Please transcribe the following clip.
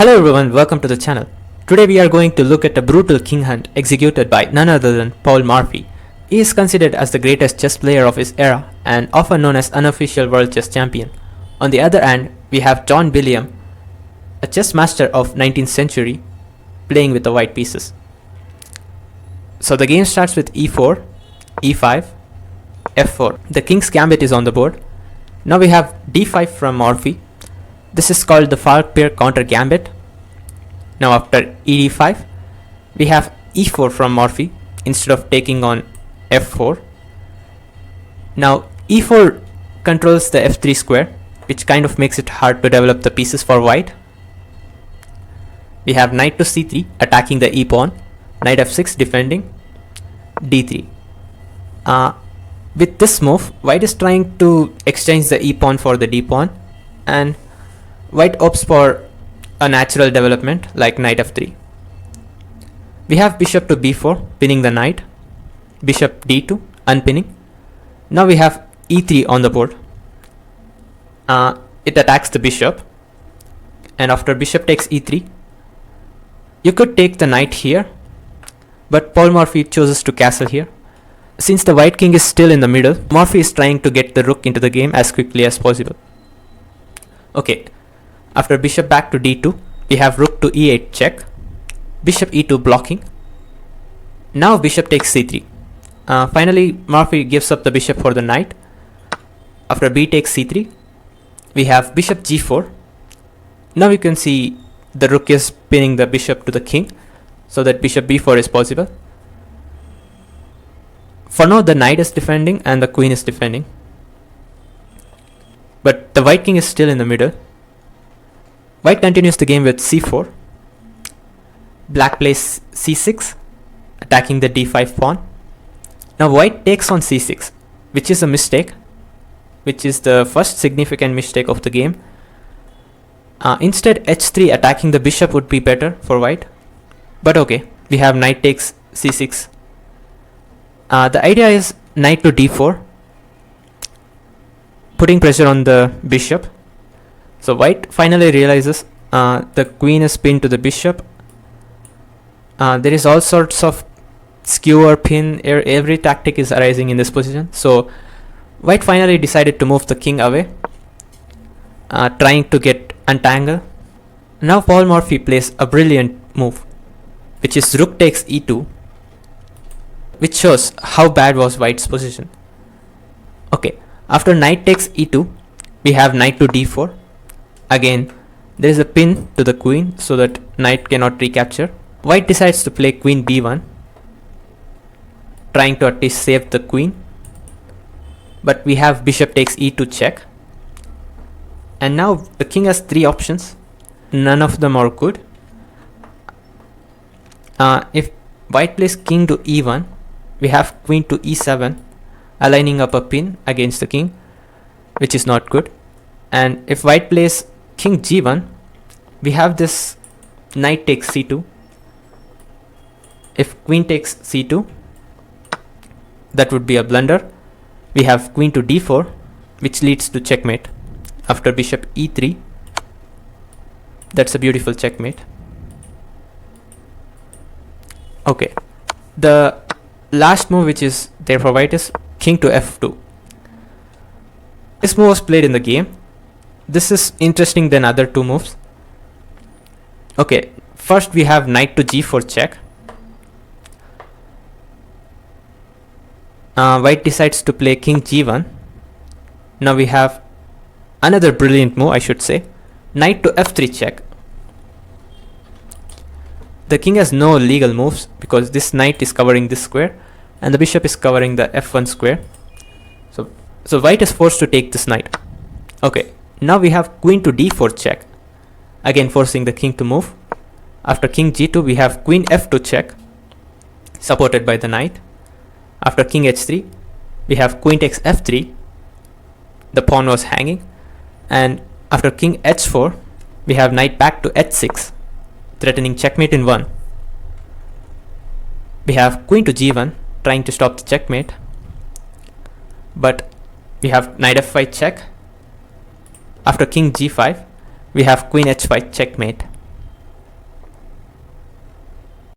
Hello everyone, welcome to the channel. Today we are going to look at a brutal king hunt executed by none other than Paul Morphy. He is considered as the greatest chess player of his era and often known as unofficial world chess champion. On the other hand, we have John Billiam, a chess master of 19th century, playing with the white pieces. So the game starts with e4, e5, f4. The king's gambit is on the board. Now we have d5 from Morphy. This is called the Falkbeer counter gambit. Now after ed5, we have e4 from Morphy instead of taking on f4. Now e4 controls the f3 square, which kind of makes it hard to develop the pieces for white. We have knight to c3 attacking the e pawn, knight f6 defending, d3. With this move, white is trying to exchange the e pawn for the d pawn, and white opts for a natural development like knight f3. We have bishop to b4 pinning the knight, bishop d2 unpinning. Now we have e3 on the board. It attacks the bishop, and after bishop takes e3, you could take the knight here, but Paul Morphy chooses to castle here. Since the white king is still in the middle, Morphy is trying to get the rook into the game as quickly as possible. Okay. After bishop back to d2, we have rook to e8 check, bishop e2 blocking. Now bishop takes c3. Finally, Morphy gives up the bishop for the knight. After b takes c3, we have bishop g4. Now you can see the rook is pinning the bishop to the king, so that bishop b4 is possible. For now, the knight is defending and the queen is defending, but the white king is still in the middle. White continues the game with c4. Black plays c6, attacking the d5 pawn. Now white takes on c6, which is a mistake, which is the first significant mistake of the game. Instead, h3 attacking the bishop would be better for white. But okay, we have knight takes c6. The idea is knight to d4, putting pressure on the bishop. So white finally realizes the queen is pinned to the bishop. There is all sorts of skewer, pin, every tactic is arising in this position. So white finally decided to move the king away, trying to get untangled. Now Paul Morphy plays a brilliant move, which is rook takes e2, which shows how bad was white's position. Okay, after knight takes e2, we have knight to d4. Again, there is a pin to the queen so that knight cannot recapture. White decides to play queen b1, trying to at least save the queen. But we have bishop takes e2 check. And now the king has three options. None of them are good. If white plays king to e1, we have queen to e7, aligning up a pin against the king, which is not good. And if white plays king g1, we have this knight takes c2. If queen takes c2, that would be a blunder. We have queen to d4, which leads to checkmate. After bishop e3, that's a beautiful checkmate. Okay, the last move which is there for white is king to f2. This move was played in the game. This is interesting than other two moves. Okay, first we have knight to g4 check. White decides to play king g1. Now we have another brilliant move, I should say, knight to f3 check. The king has no legal moves because this knight is covering this square and the bishop is covering the f1 square. So white is forced to take this knight. Okay, now we have queen to d4 check, again forcing the king to move. After king g2, we have queen f2 check, supported by the knight. After king h3, we have queen takes f3. The pawn was hanging. And after king h4, we have knight back to h6, threatening checkmate in 1. We have queen to g1, trying to stop the checkmate. But we have knight f5 check. After king g5, we have queen h5 checkmate.